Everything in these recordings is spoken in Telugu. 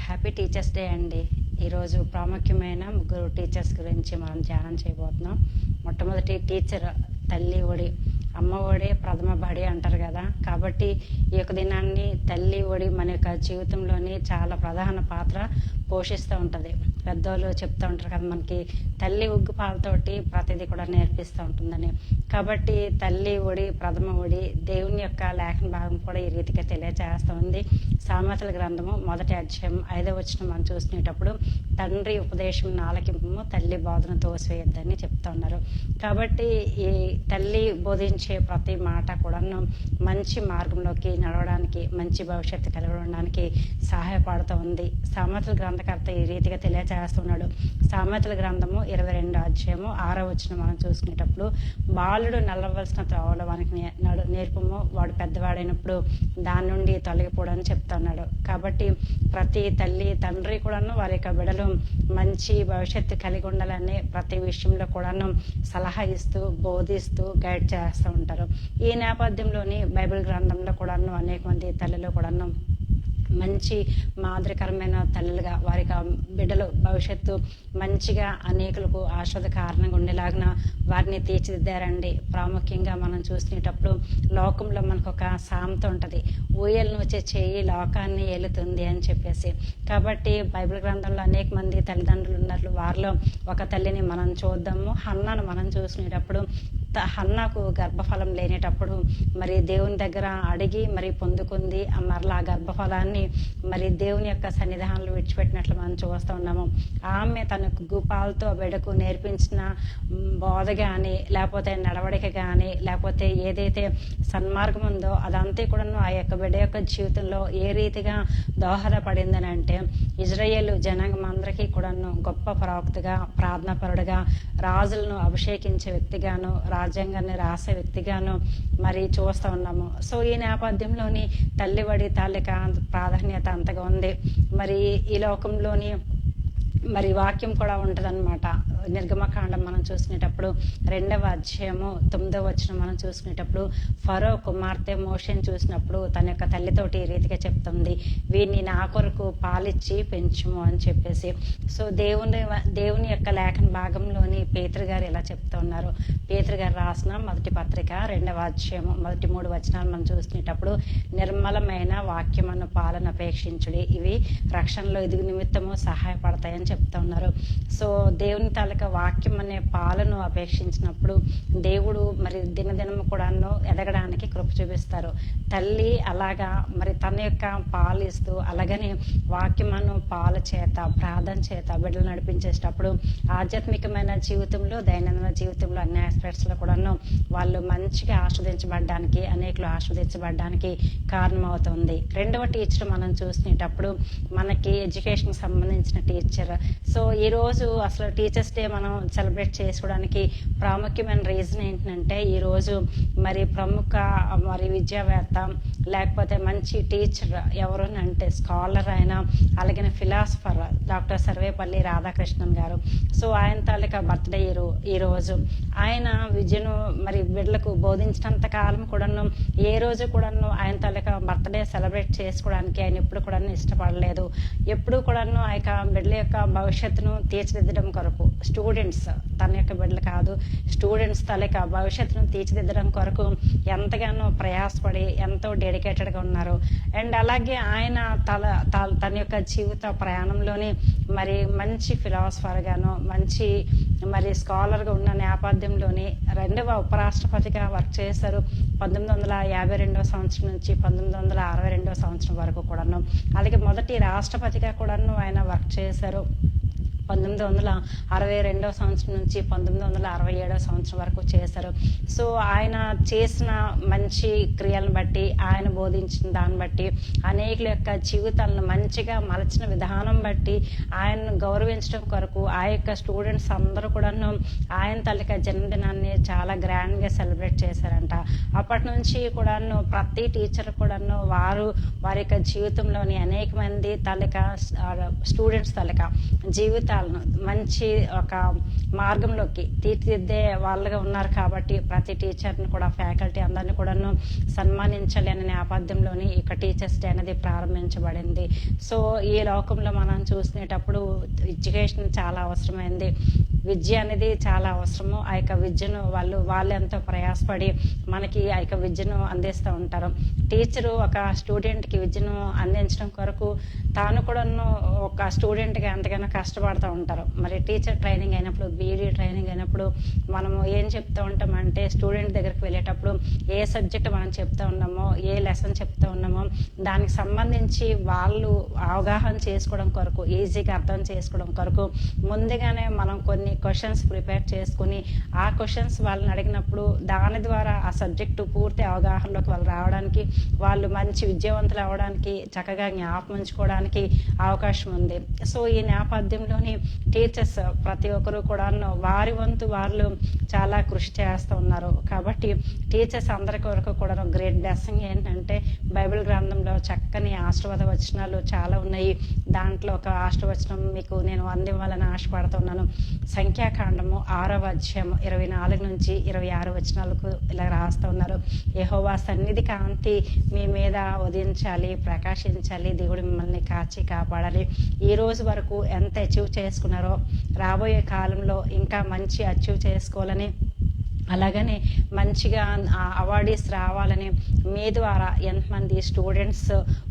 హ్యాపీ టీచర్స్ డే అండి. ఈరోజు ప్రాముఖ్యమైన ముగ్గురు టీచర్స్ గురించి మనం ధ్యానం చేయబోతున్నాం. మొట్టమొదటి టీచర్ తల్లి ఒడి, అమ్మ ఒడి ప్రథమ బడి అంటారు కదా. కాబట్టి ఈ యొక్క దినాన్ని తల్లి ఒడి మన యొక్క జీవితంలోని చాలా ప్రధాన పాత్ర పోషిస్తూ ఉంటుంది. పెద్దోళ్ళు చెప్తూ ఉంటారు కదా, మనకి తల్లి ఉగ్గు పాలతోటి ప్రతిదీ కూడా నేర్పిస్తూ ఉంటుందని. కాబట్టి తల్లి ఒడి ప్రథమ ఒడి దేవుని యొక్క లేఖన భాగం కూడా ఈ రీతిగా తెలియజేస్తుంది. సామెతల గ్రంథము 1వ అధ్యాయం 5వ వచనం మనం చూసుకునేటప్పుడు తండ్రి ఉపదేశం ఆలకింపు తల్లి బోధన తోసివేయద్దని చెప్తా ఉన్నారు. కాబట్టి ఈ తల్లి బోధించే ప్రతి మాట కూడాను మంచి మార్గంలోకి నడవడానికి, మంచి భవిష్యత్తు కలిగి ఉండడానికి సహాయపడుతూ ఉంది. సామెతల గ్రంథకర్త ఈ రీతిగా తెలియజేస్తున్నాడు. సామెతల గ్రంథము 22వ అధ్యాయము 6వ వచనం మనం చూసుకునేటప్పుడు బాలుడు నడవలసిన త్రోవలో వానికి నేర్పము, వాడు పెద్దవాడైనప్పుడు దాని నుండి తొలగిపోవడని చెప్తున్నాడు. కాబట్టి ప్రతి తల్లి తండ్రి కూడాను వారి యొక్క బిడ్డలు మంచి భవిష్యత్తు కలిగి ఉండాలని ప్రతి విషయంలో కూడాను సలహా ఇస్తూ, బోధిస్తూ, గైడ్ చేస్తూ ఉంటారు. ఈ నేపథ్యంలోని బైబిల్ గ్రంథంలో కూడాను అనేక మంది తల్లులు కూడాను మంచి మాదిరికరమైన తల్లులుగా వారి బిడ్డలు భవిష్యత్తు మంచిగా అనేకులకు ఆశ్రద కారణంగా ఉండేలాగిన వారిని తీర్చిదిద్దారండి. ప్రాముఖ్యంగా మనం చూసినప్పుడు లోకంలో మనకు ఒక సామెత ఉంటుంది, ఊయలను వచ్చే చేయి లోకాన్ని ఏలుతుంది అని చెప్పేసి. కాబట్టి బైబిల్ గ్రంథంలో అనేక మంది తల్లిదండ్రులు ఉన్నారు. వారిలో ఒక తల్లిని మనం చూద్దాము. హన్నాను మనం చూసినప్పుడు హన్నాకు గర్భఫలం లేనేటప్పుడు మరి దేవుని దగ్గర అడిగి మరి పొందుకుంది. మరలా ఆ గర్భఫలాన్ని మరి దేవుని యొక్క సన్నిధానంలో విడిచిపెట్టినట్లు మనం చూస్తూ ఉన్నాము. ఆమె తన గుపాలతో బిడ్డకు నేర్పించిన బోధ కానీ, లేకపోతే నడవడిక కానీ, లేకపోతే ఏదైతే సన్మార్గం ఉందో అదంతా కూడాను ఆ యొక్క బిడ్డ యొక్క జీవితంలో ఏ రీతిగా దోహదపడిందని అంటే, ఇజ్రాయేలు జనాంగం అందరికీ కూడాను గొప్ప ప్రవక్తగా, ప్రార్థనాపరుడుగా, రాజులను అభిషేకించే వ్యక్తిగాను, రాజ్యాంగాన్ని రాసే వ్యక్తిగాను మరి చూస్తూ ఉన్నాము. సో ఈ నేపథ్యంలోని తల్లివడి తాలిక ప్రాధాన్యత అంతగా ఉంది. మరి ఈ లోకంలోని మరి వాక్యం కూడా ఉంటుందన్నమాట. నిర్గమకాండం మనం చూసుకునేటప్పుడు 2వ అధ్యాయము 9వ వచనం మనం చూసుకునేటప్పుడు ఫరో కుమార్తె మోషేని చూసినప్పుడు తన యొక్క తల్లితోటి ఈ రీతిగా చెప్తుంది, వీరిని నా కొరకు పాలిచ్చి పెంచుము అని చెప్పేసి. సో దేవుని యొక్క లేఖన భాగంలోని పేతురు గారు ఇలా చెప్తూ ఉన్నారు. పేతురు గారు రాసిన మొదటి పత్రిక 2వ అధ్యాయము మొదటి 3 వచనాలు మనం చూసుకునేటప్పుడు నిర్మలమైన వాక్యమును పాలన అపేక్షించుడి, ఇవి రక్షణలో ఎదుగు నిమిత్తము సహాయపడతాయని చెప్తా ఉన్నారు. సో దేవుని తాలూకా వాక్యం అనే పాలను అపేక్షించినప్పుడు దేవుడు మరి దినదినము కూడాను ఎదగడానికి కృప చూపిస్తారు. తల్లి అలాగా మరి తన యొక్క పాలు ఇస్తూ, అలాగనే వాక్యమును పాల చేత, ప్రార్థన చేత బిడ్డలు నడిపించేటప్పుడు ఆధ్యాత్మికమైన జీవితంలో, దైనందిన జీవితంలో అన్ని ఆస్పెక్ట్స్లో కూడాను వాళ్ళు మంచిగా ఆస్వాదించబడడానికి, అనేకులు ఆస్వాదించబడడానికి కారణమవుతుంది. 2వ టీచర్ మనం చూసినప్పుడు మనకి ఎడ్యుకేషన్కి సంబంధించిన టీచర్. సో ఈరోజు అసలు టీచర్స్ డే మనం సెలబ్రేట్ చేసుకోవడానికి ప్రాముఖ్యమైన రీజన్ ఏంటంటే, ఈరోజు మరి ప్రముఖ మరి విద్యావేత్త, లేకపోతే మంచి టీచర్ ఎవరు అంటే స్కాలర్ ఆయన, అలాగే ఫిలాసఫర్ డాక్టర్ సర్వేపల్లి రాధాకృష్ణన్ గారు. సో ఆయన తాలూకా బర్త్డే ఈరోజు. ఆయన విద్యను మరి బిడ్డలకు బోధించినంత కాలం కూడాను ఏ రోజు కూడాను ఆయన తాలూకా బర్త్డే సెలబ్రేట్ చేసుకోవడానికి ఆయన ఎప్పుడు కూడా ఇష్టపడలేదు. ఎప్పుడు కూడాను ఆ యొక్క బిడ్డల యొక్క భవిష్యత్తును తీర్చిదిద్దడం కొరకు, స్టూడెంట్స్ తన యొక్క బిడ్డలు కాదు, స్టూడెంట్స్ తాలూకా భవిష్యత్తును తీర్చిదిద్దడం కొరకు ఎంతగానో ప్రయాసపడి ఎంతో డెడికేటెడ్గా ఉన్నారు. అండ్ అలాగే ఆయన తన యొక్క జీవిత ప్రయాణంలోని మరి మంచి ఫిలాసఫర్గాను, మంచి మరి స్కాలర్గా ఉన్న నేపథ్యంలోని 2వ ఉపరాష్ట్రపతిగా వర్క్ చేశారు 1952వ సంవత్సరం నుంచి 1962వ సంవత్సరం వరకు కూడాను. అలాగే మొదటి రాష్ట్రపతిగా కూడాను ఆయన వర్క్ చేశారు 1962వ సంవత్సరం నుంచి 1967వ సంవత్సరం వరకు చేశారు. సో ఆయన చేసిన మంచి క్రియలను బట్టి, ఆయన బోధించిన దాన్ని బట్టి, అనేకుల యొక్క జీవితాలను మంచిగా మలచిన విధానం బట్టి ఆయనను గౌరవించడం కొరకు ఆ యొక్క స్టూడెంట్స్ అందరూ కూడాను ఆయన తాలూకా జన్మదినాన్ని చాలా గ్రాండ్గా సెలబ్రేట్ చేశారంట. అప్పటి నుంచి కూడాను ప్రతి టీచర్ కూడాను వారి యొక్క జీవితంలోని అనేక మంది తాలూకా స్టూడెంట్స్ తాలూకా జీవితాలు జీవితాలను మంచి ఒక మార్గంలోకి తీర్చిదిద్దే వాళ్ళుగా ఉన్నారు. కాబట్టి ప్రతి టీచర్ని కూడా, ఫ్యాకల్టీ అందరినీ కూడాను సన్మానించాలి అనే నేపథ్యంలోని ఇక టీచర్స్ డే అనేది ప్రారంభించబడింది. సో ఈ లోకంలో మనం చూసినప్పుడు ఎడ్యుకేషన్ చాలా అవసరమైంది. విద్య అనేది చాలా అవసరము. ఆ యొక్క విద్యను వాళ్ళు ఎంతో ప్రయాసపడి మనకి ఆ యొక్క విద్యను అందిస్తూ ఉంటారు. టీచరు ఒక స్టూడెంట్కి విద్యను అందించడం కొరకు తాను కూడాను ఒక స్టూడెంట్గా ఎంతగానో కష్టపడుతూ ఉంటారు. మరి టీచర్ ట్రైనింగ్ అయినప్పుడు, బీఈడీ ట్రైనింగ్ అయినప్పుడు మనము ఏం చెప్తూ ఉంటామంటే, స్టూడెంట్ దగ్గరికి వెళ్ళేటప్పుడు ఏ సబ్జెక్ట్ మనం చెప్తూ ఉన్నామో, ఏ లెసన్ చెప్తూ ఉన్నామో దానికి సంబంధించి వాళ్ళు అవగాహన చేసుకోవడం కొరకు, ఈజీగా అర్థం చేసుకోవడం కొరకు ముందుగానే మనం కొన్ని క్వశ్చన్స్ ప్రిపేర్ చేసుకుని ఆ క్వశ్చన్స్ వాళ్ళని అడిగినప్పుడు దాని ద్వారా ఆ సబ్జెక్టు పూర్తి అవగాహనలోకి వాళ్ళు రావడానికి, వాళ్ళు మంచి విద్యావంతులు అవ్వడానికి, చక్కగా జ్ఞాపకం ఉంచుకోవడానికి అవకాశం ఉంది. సో ఈ నేపథ్యంలోని టీచర్స్ ప్రతి ఒక్కరు కూడా వారి వంతు వాళ్ళు చాలా కృషి చేస్తూ ఉన్నారు. కాబట్టి టీచర్స్ అందరి కొరకు కూడా గ్రేట్ బ్లెస్సింగ్ ఏంటంటే, బైబిల్ గ్రంథంలో చక్కని ఆశీర్వాద వచనాలు చాలా ఉన్నాయి. దాంట్లో ఒక ఆశీర్వచనం మీకు నేను అందివ్వాలని ఆశపడుతున్నాను. సంఖ్యాకాండము 6వ అధ్యాయం 24 నుంచి 26 వచనాలకు ఇలా రాస్తూ ఉన్నారు. యెహోవా సన్నిధి కాంతి మీ మీద ఉదయించాలి, ప్రకాశించాలి. దేవుడు మిమ్మల్ని కాచి కాపాడాలి. ఈ రోజు వరకు ఎంత అచీవ్ చేసుకున్నారో రాబోయే కాలంలో ఇంకా మంచి అచీవ్ చేసుకోవాలని, అలాగనే మంచిగా అవార్డీస్ రావాలని, మీ ద్వారా ఎంతమంది స్టూడెంట్స్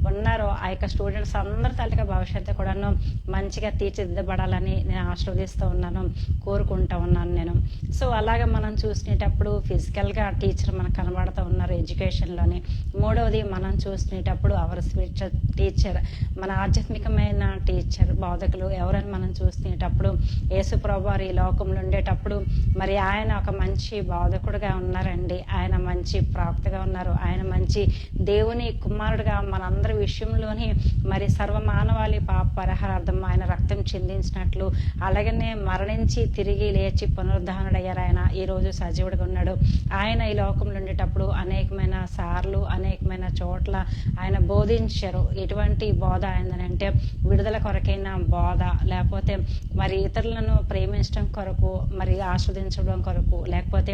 ఉన్నారో ఆ యొక్క స్టూడెంట్స్ అందరి తాలూకా భవిష్యత్తు కూడాను మంచిగా తీర్చిదిద్దబడాలని నేను ఆశీర్వదిస్తూ ఉన్నాను, కోరుకుంటూ ఉన్నాను నేను. సో అలాగే మనం చూసినప్పుడు ఫిజికల్గా టీచర్ మనకు కనబడుతూ ఉన్నారు ఎడ్యుకేషన్లోని. మూడవది మనం చూసినప్పుడు అవర్ స్పిరిచువల్ టీచర్, మన ఆధ్యాత్మికమైన టీచర్, బోధకులు ఎవరని మనం చూసినప్పుడు యేసు ప్రభువారు ఈ లోకంలో ఉండేటప్పుడు మరి ఆయన ఒక మంచి బోధకుడుగా ఉన్నారండి. ఆయన మంచి ప్రవక్తగా ఉన్నారు. ఆయన మంచి దేవుని కుమారుడుగా మనందరి విషయంలోని మరి సర్వమానవాళి పాప పరిహారార్థం ఆయన రక్తం చిందించినట్లు, అలాగనే మరణించి తిరిగి లేచి పునరుద్ధానుడయ్యారు. ఆయన ఈరోజు సజీవుడిగా ఉన్నాడు. ఆయన ఈ లోకంలో ఉండేటప్పుడు అనేకమైన సార్లు, అనేకమైన చోట్ల ఆయన బోధించారు. ఎటువంటి బోధ ఆయనంటే, విడుదల కొరకైన బోధ, లేకపోతే మరి ఇతరులను ప్రేమించడం కొరకు, మరి ఆస్వాదించడం కొరకు, లేకపోతే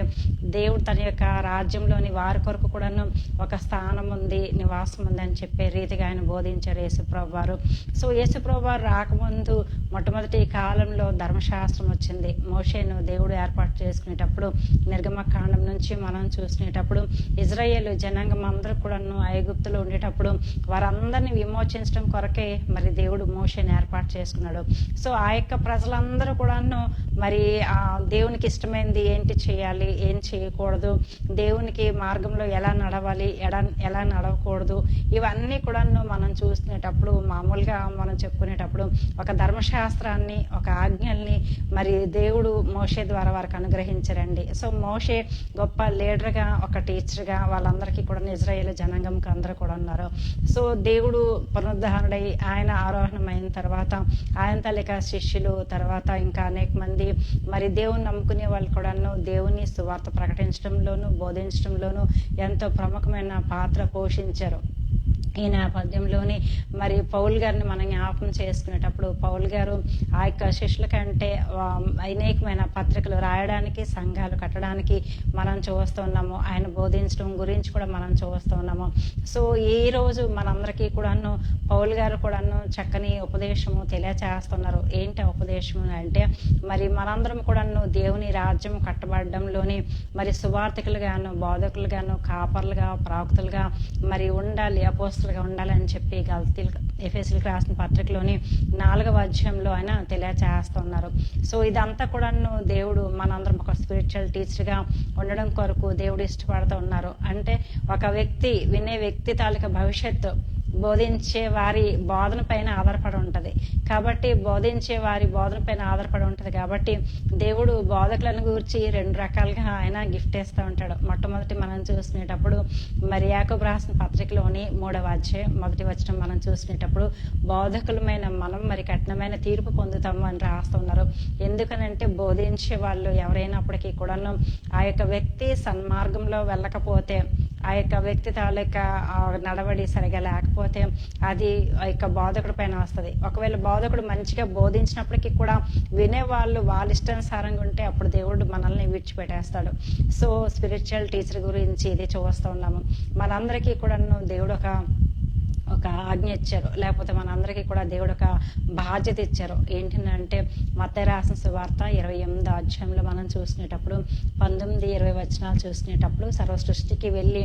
దేవుడు తన యొక్క రాజ్యంలోని వారి కొరకు కూడాను ఒక స్థానం ఉంది, నివాసం ఉంది అని చెప్పే రీతిగా ఆయన బోధించారు యేసుప్రభు వారు. సో యేసుప్రభు వారు రాకముందు మొట్టమొదటి కాలంలో ధర్మశాస్త్రం వచ్చింది. మోషేను దేవుడు ఏర్పాటు చేసుకునేటప్పుడు నిర్గమకాండం నుంచి మనం చూసినప్పుడు ఇజ్రాయేలు జనాంగం అందరూ కూడాను ఐగుప్తులో ఉండేటప్పుడు వారందరినీ విమోచించడం కొరకే మరి దేవుడు మోషేని ఏర్పాటు చేసుకున్నాడు. సో ఆ యొక్క ప్రజలందరూ కూడాను మరి ఆ దేవునికి ఇష్టమైనది ఏంటి చేయాలి, ఏం చేయకూడదు, దేవునికి మార్గంలో ఎలా నడవాలి, ఎలా నడవకూడదు, ఇవన్నీ కూడాను మనం చూసినప్పుడు మామూలుగా మనం చెప్పుకునేటప్పుడు ఒక ధర్మశాస్త్రాన్ని, ఒక ఆజ్ఞల్ని మరి దేవుడు మోషే ద్వారా వారికి అనుగ్రహించారండి. సో మోషే గొప్ప లీడర్గా, ఒక టీచర్గా వాళ్ళందరికీ కూడా ఇజ్రాయేలు జనాంగంకి అందరూ కూడా ఉన్నారు. సో దేవుడు పునరుద్ధరణుడై ఆయన ఆరోహణమైన తర్వాత ఆయన తాలూకా శిష్యులు, తర్వాత ఇంకా అనేక మంది మరి దేవుని నమ్ముకునే వాళ్ళు కూడాను దేవుని సువార్త ప్రకటించడంలోను, బోధించడంలోను ఎంతో ప్రముఖమైన పాత్ర పోషించారు. ఈ నేపథ్యంలోని మరి పౌల్ గారిని మనం జ్ఞాపకం చేసుకునేటప్పుడు, పౌల్ గారు ఆ యొక్క శిష్యుల కంటే అనేకమైన పత్రికలు రాయడానికి, సంఘాలు కట్టడానికి మనం చూస్తున్నాము. ఆయన బోధించడం గురించి కూడా మనం చూస్తున్నాము. సో ఈ రోజు మనందరికీ కూడాను పౌల్ గారు కూడాను చక్కని ఉపదేశము తెలియచేస్తున్నారు. ఏంటి ఉపదేశము అంటే, మరి మనందరం కూడాను దేవుని రాజ్యం కట్టబడడంలోని మరి సువార్థికులుగాను, బోధకులుగాను, కాపర్లుగా, ప్రవక్తలుగా మరి ఉండాలి, అపోస్తలుగా ఉండాలని చెప్పి ఎఫెసీయులకు రాసిన పత్రికలోని 4వ అధ్యాయంలో ఆయన తెలియచేస్తున్నారు. సో ఇదంతా కూడాను దేవుడు మనందరం ఒక స్పిరిచువల్ టీచర్గా ఉండడం కొరకు దేవుడు ఇష్టపడుతూ ఉన్నారు. అంటే ఒక వ్యక్తి, వినే వ్యక్తి తాలూకా భవిష్యత్తు బోధించే వారి బోధన పైన ఆధారపడి ఉంటుంది. కాబట్టి బోధించే వారి బోధన పైన ఆధారపడి ఉంటుంది. కాబట్టి దేవుడు బోధకులను గురించి 2 రకాలుగా ఆయన గిఫ్ట్ ఇస్తూ ఉంటాడు. మొట్టమొదటి మనం చూసినప్పుడు మరి యాకోబు రాసిన పత్రికలోని 3వ అధ్యాయం 1వ వచనం మనం చూసినప్పుడు బోధకులమైన మనం మరి కఠినమైన తీర్పు పొందుతాము అని రాస్తున్నారు. ఎందుకనంటే బోధించే వాళ్ళు ఎవరైనప్పటికీ కూడాను ఆ యొక్క వ్యక్తి సన్మార్గంలో వెళ్ళకపోతే, ఆ యొక్క వ్యక్తి తాలూకా నడవడి సరిగా లేకపోతే అది ఆ యొక్క బోధకుడి పైన వస్తుంది. ఒకవేళ బోధకుడు మంచిగా బోధించినప్పటికీ కూడా వినేవాళ్ళు వాళ్ళ ఇష్టానుసారంగా ఉంటే అప్పుడు దేవుడు మనల్ని విడిచిపెట్టేస్తాడు. సో స్పిరిచువల్ టీచర్ గురించి ఇది చూస్తూ ఉన్నాము. మనందరికీ కూడా దేవుడు ఒక ఆజ్ఞ ఇచ్చారు, లేకపోతే మనందరికీ కూడా దేవుడు ఒక బాధ్యత ఇచ్చారు. ఏంటంటే మత్తయి రాసిన సువార్త 28వ అధ్యాయంలో మనం చూసినప్పుడు 19-20 వచనాలు చూసినప్పుడు సర్వ సృష్టికి వెళ్ళి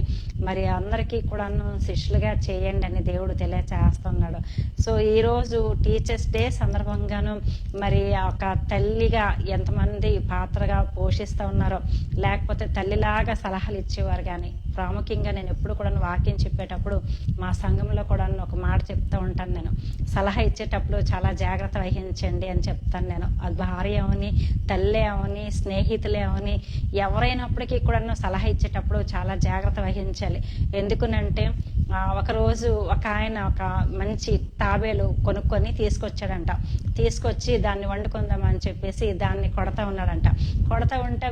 మరి అందరికీ కూడాను శిష్యులుగా చేయండి అని దేవుడు తెలియచేస్తున్నాడు. సో ఈరోజు టీచర్స్ డే సందర్భంగాను మరి ఒక తల్లిగా ఎంతమంది పాత్రగా పోషిస్తూ ఉన్నారో, లేకపోతే తల్లిలాగా సలహాలు ఇచ్చేవారు. కానీ ప్రాముఖ్యంగా నేను ఎప్పుడు కూడా వాక్యం చెప్పేటప్పుడు మా సంఘంలో కూడా ఒక మాట చెప్తూ ఉంటాను. నేను సలహా ఇచ్చేటప్పుడు చాలా జాగ్రత్త వహించండి అని చెప్తాను. నేను అది భార్య అవని, తల్లి అవని, స్నేహితులే అవని, ఎవరైనప్పటికీ కూడా సలహా ఇచ్చేటప్పుడు చాలా జాగ్రత్త వహించాలి. ఎందుకునంటే ఒకరోజు ఒక ఆయన ఒక మంచి తాబేలు కొనుక్కొని తీసుకొచ్చాడంట. తీసుకొచ్చి దాన్ని వండుకుందామని చెప్పేసి దాన్ని కొడతా ఉన్నాడంట. కొడతా ఉంటే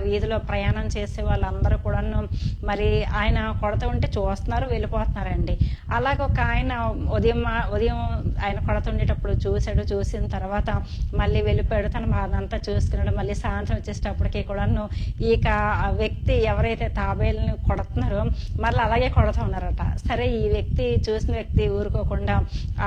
వీధిలో ప్రయాణం చేసే వాళ్ళందరూ కూడాను మరి ఆయన కొడతా ఉంటే చూస్తున్నారు, వెళ్ళిపోతున్నారండి. అలాగే ఒక ఆయన ఉదయం ఆయన కొడుతుండేటప్పుడు చూశాడు. చూసిన తర్వాత మళ్ళీ వెళ్ళిపోయాడు, తన బాధంతా చూసుకున్నాడు. మళ్ళీ సాయంత్రం వచ్చేటప్పటికి కూడాను ఇక ఆ వ్యక్తి ఎవరైతే తాబేలుని కొడుతున్నారో మళ్ళీ అలాగే కొడుతూ ఉన్నారట. సరే ఈ వ్యక్తి చూసిన వ్యక్తి ఊరుకోకుండా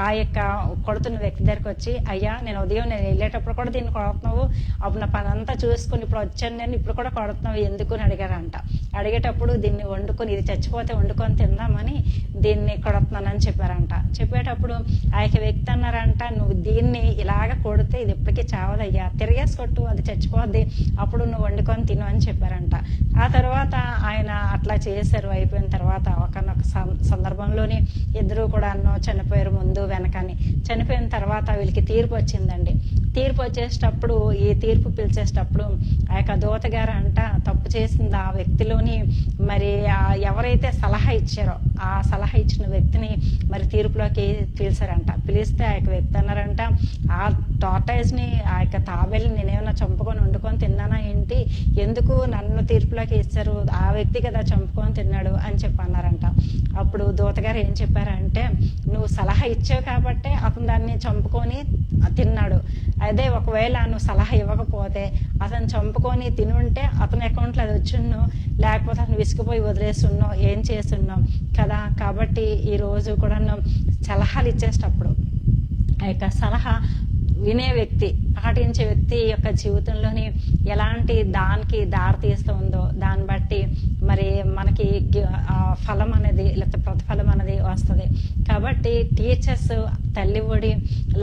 ఆ యొక్క కొడుతున్న వ్యక్తి దగ్గరికి వచ్చి, అయ్యా నేను వెళ్ళేటప్పుడు కూడా దీన్ని కొడుతున్నావు, అప్పుడు నా పని అంతా చూసుకుని ఇప్పుడు వచ్చాను నేను, ఇప్పుడు కూడా కొడుతున్నావు ఎందుకు అని అడిగారంట. అడిగేటప్పుడు దీన్ని వండుకొని, ఇది చచ్చిపోతే వండుకొని తిందామని దీన్ని కొడుతున్నానని చెప్పారంట. చెప్పేటప్పుడు ఆ యొక్క వ్యక్తి అన్నారంట, నువ్వు దీన్ని ఇలాగ కొడితే ఇది ఎప్పటికీ చావదయ్యా, తిరిగేసి కొట్టు, అది చచ్చిపోద్ది, అప్పుడు నువ్వు వండుకొని తిను అని చెప్పారంట. ఆ తర్వాత ఆయన అట్లా చేశారు. అయిపోయిన తర్వాత ఒకనొక సందర్భంలోని ఇద్దరు కూడా చనిపోయారు, ముందు వెనకని. చనిపోయిన తర్వాత వీళ్ళకి తీర్పు వచ్చిందండి. తీర్పు వచ్చేటప్పుడు ఈ తీర్పు పిలిచేటప్పుడు ఆ యొక్క దూతగారు అంట తప్పు చేసింది ఆ వ్యక్తిలోని మరి ఎవరైతే సలహా ఇచ్చారో ఆ సలహా ఇచ్చిన వ్యక్తిని మరి తీర్పులోకి పిలిచారంట. పిలిస్తే ఆ యొక్క వ్యక్తి అన్నారంట, ఆ టార్టైజ్ని ఆ యొక్క తాబేల్ని నేనేమన్నా చంపుకొని వండుకొని తిన్నానా ఏంటి, ఎందుకు నన్ను తీర్పులోకి ఇచ్చారు, ఆ వ్యక్తి కదా చంపుకొని తిన్నాడు అని చెప్పి అన్నారంట. అప్పుడు దూతగారు ఏం చెప్పారంటే, నువ్వు సలహా ఇచ్చావు కాబట్టే అతను దాన్ని చంపుకొని తిన్నాడు. అదే ఒకవేళ నువ్వు సలహా ఇవ్వకపోతే అతను చంపుకొని తినుంటే అతని అకౌంట్లో అది వచ్చిన్నో, లేకపోతే అతను విసిగిపోయి వదిలేస్తున్నో, ఏం చేస్తున్నావు కదా. కాబట్టి ఈరోజు కూడా సలహాలు ఇచ్చేటప్పుడు ఆ యొక్క సలహా వినే వ్యక్తి, పాటించే వ్యక్తి యొక్క జీవితంలోని ఎలాంటి దానికి దారి తీస్తుందో దాన్ని బట్టి మరి మనకి ఫలం అనేది లేకపోతే ప్రతిఫలం అనేది వస్తుంది. కాబట్టి టీచర్స్ తల్లిఒడి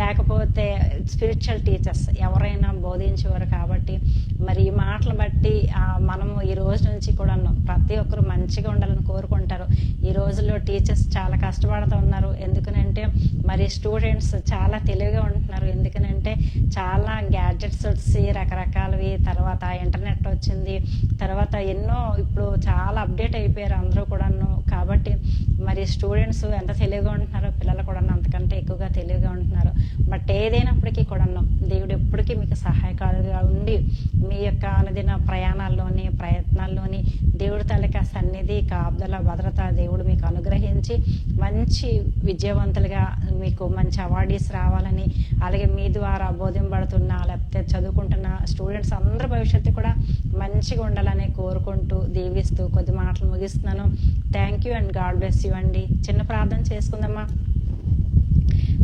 లేకపోతే స్పిరిచువల్ టీచర్స్ ఎవరైనా బోధించేవారు. కాబట్టి మరి ఈ మాటలు బట్టి మనము ఈ రోజు నుంచి కూడా ప్రతి ఒక్కరు మంచిగా ఉండాలని కోరుకుంటారు. ఈ రోజుల్లో టీచర్స్ చాలా కష్టపడుతూ ఉన్నారు. ఎందుకనంటే మరి స్టూడెంట్స్ చాలా తెలివిగా ఉంటున్నారు. ఎందుకనంటే చాలా గ్యాడ్జెట్స్ వచ్చి రకరకాలవి, తర్వాత ఇంటర్నెట్ వచ్చింది, తర్వాత ఎన్నో ఇప్పుడు చాలా అప్డేట్ అయిపోయారు అందరూ కూడాను. కాబట్టి మరి స్టూడెంట్స్ ఎంత తెలివిగా ఉంటున్నారో పిల్లలు కూడా అంతకంటే ఎక్కువగా తెలివిగా ఉంటున్నారు. బట్ ఏదైనప్పటికీ కూడా దేవుడు ఎప్పటికీ మీకు సహాయకాలుగా ఉండి మీ యొక్క అనుదిన ప్రయాణాల్లోని ప్రయత్నాల్లోని దేవుడి తాలూకా సన్నిధి కాపుదల భద్రత దేవుడు మీకు అనుగ్రహించి మంచి విజయవంతులుగా మీకు మంచి అవార్డీస్ రావాలని, అలాగే మీ ద్వారా బోధింపబడుతున్న లేకపోతే చదువుకుంటున్న స్టూడెంట్స్ అందరి భవిష్యత్తు కూడా మంచిగా ఉండాలని కోరుకుంటూ దీవిస్తూ కొద్ది మాటలు ముగిస్తున్నాను. Thank you and God bless you అండి. చిన్న ప్రార్థన చేసుకుందామా.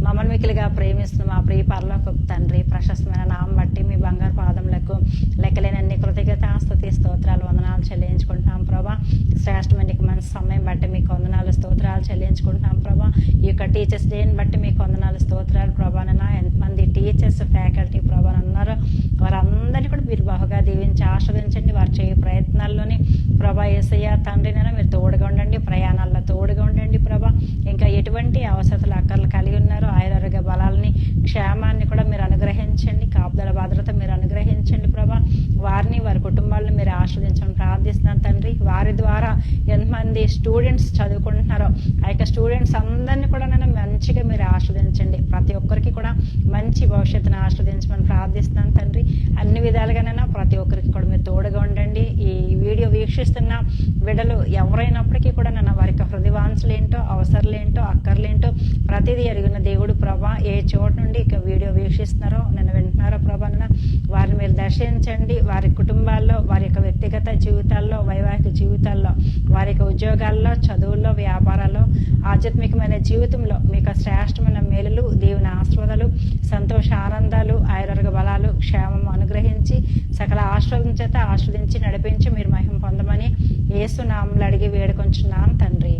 మమ్మల్ని మిక్కిలిగా ప్రేమిస్తున్న మా ప్రియ పరలోకపు తండ్రి, ప్రశస్తమైన నామం బట్టి మీ బంగారు పాదములకు లెక్కలేనన్ని కృతజ్ఞత స్తుతి స్తోత్రాలు వందనాలు చెల్లించుకుంటున్నాం ప్రభా. శ్రేష్టమైన మంచి సమయం బట్టి మీకు వందనాలు స్తోత్రాలు చెల్లించుకుంటున్నాం ప్రభా. ఈ యొక్క టీచర్స్ డేని బట్టి మీకు వందనాలు స్తోత్రాలు ప్రభానైనా. ఎంతమంది టీచర్స్ ఫ్యాకల్టీ ప్రభానన్నారు వారందరినీ కూడా మీరు బహుగా దీవించి ఆస్వాదించండి. వారు చేయ ప్రయత్నాల్లోని ప్రభా యేసయ్య తండ్రినైనా మీరు తోడుగా ఉండండి, ప్రయాణాల్లో తోడుగా ఉండండి ప్రభా. ఇంకా ఎటువంటి అవసరాలు అక్కర్లు కలిగి ఉన్నారో ఆయురారోగ్య బలాలని క్షేమాన్ని కూడా మీరు అనుగ్రహించండి, కాపుదల భద్రత మీరు అనుగ్రహించండి ప్రభా. వారిని వారి కుటుంబాలను మీరు ఆస్వాదించమని ప్రార్థిస్తున్నాను తండ్రి. వారి ద్వారా ఎంతమంది స్టూడెంట్స్ చదువుకుంటున్నారో ఆ యొక్క స్టూడెంట్స్ అందరినీ కూడా నేను మంచిగా మీరు ఆస్వాదించండి. ప్రతి ఒక్కరికి కూడా మంచి భవిష్యత్తును ఆస్వాదించమని ప్రార్థిస్తున్నాను తండ్రి. అన్ని విధాలుగానైనా ప్రతి ఒక్కరికి కూడా మీరు తోడుగా ఉండండి. ఈ వీడియో వీక్ష వీక్షిస్తున్న బిడ్డలు ఎవరైనప్పటికీ కూడా నన్ను వారి యొక్క హృదయవాంఛలు ఏంటో, అవసరాలేంటో, అక్కర్లేంటో ప్రతిదీ ఎరిగిన దేవుడు ప్రభా, ఏ చోటు నుండి ఇక వీడియో వీక్షిస్తున్నారో, నన్ను వింటున్నారో ప్రభా, వారిని మీరు దర్శించండి. వారి కుటుంబాల్లో, వారి యొక్క వ్యక్తిగత జీవితాల్లో, వైవాహిక జీవితాల్లో, వారి యొక్క ఉద్యోగాల్లో, చదువుల్లో, వ్యాపారాల్లో, ఆధ్యాత్మికమైన జీవితంలో మీకు శ్రేష్టమైన మేలులు, దేవుని ఆశీర్వాదాలు, సంతోష ఆనందాలు, ఆయుర్వేద బలాలు, క్షేమం అనుగ్రహించి సకల ఆశీర్వాదం చేత ఆస్వాదించి నడిపించి మీరు మహిమ పొందమని యేసు నామములో అడిగి వేడుకొంచున్నాం తండ్రి.